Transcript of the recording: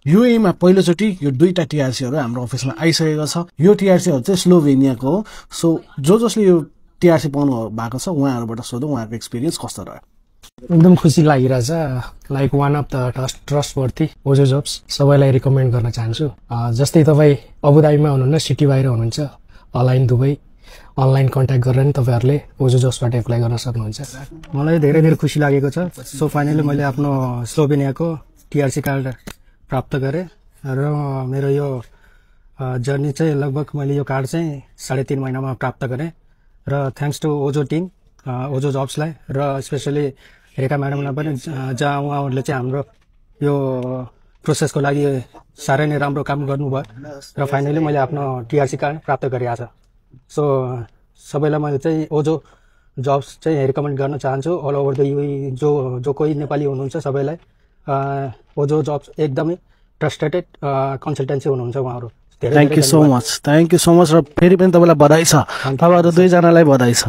युएईमा पहिलोचोटि यो 2टा टीआरसीहरु हाम्रो अफिसमा आइसकेको छ। यो टीआरसीहरु चाहिँ स्लोभेनियाको हो। सो जसले यो टीआरसी पाउनु भएको छ उहाँहरुबाट सोधौं उहाँको एक्सपिरियन्स कस्तो रह्यो। एकदम खुसी लागिरहेछ। Like one of the trustworthy ओजो जब्स सबैलाई रिकमेन्ड गर्न चाहन्छु। जस्तै तपाई अबुधाबीमा हुनुहुन्न, सिटी बाहिर हुनुहुन्छ, अलाइन दुबई अनलाइन कन्ट्याक्ट गरेर नि तपाईहरुले ओजो जब्सबाट एप्लाई गर्न सक्नुहुन्छ। मलाई धेरै खुसी लागेको छ। सो फाइनली मैले आफ्नो स्लोभेनियाको टीआरसी कार्ड प्राप्त गरेँ र मेरो यो जर्नी चाहिँ लगभग मैले यो कार्ड चाहिँ 3.5 महिनामा प्राप्त गरेँ र थ्याङ्क्स टु ओजो टिम, ओजो जब्सलाई र स्पेसली रेखा म्याडमलाई पनि, जहाँ उहाँहरूले चाहिँ हाम्रो यो प्रोसेसको लागि साह्रै नै राम्रो काम गर्नुभयो र फाइनली मैले आफ्नो टीआरसी कार्ड प्राप्त गरेँ आज। सो सबैलाई मैले चाहिँ ओजो जब्स चाहिँ रिकमेन्ड गर्न चाहन्छु। अल ओभर द युए जो कोही नेपाली हुनुहुन्छ सबैलाई ओजो जब्स एकदमै ट्रस्टेड कन्सल्टेन्सी हुनुहुन्छ उहाँहरू। थ्याङ्क यू सो मच र फेरि पनि तपाईलाई बधाई छ। तपाईहरु दुईजनालाई बधाई छ।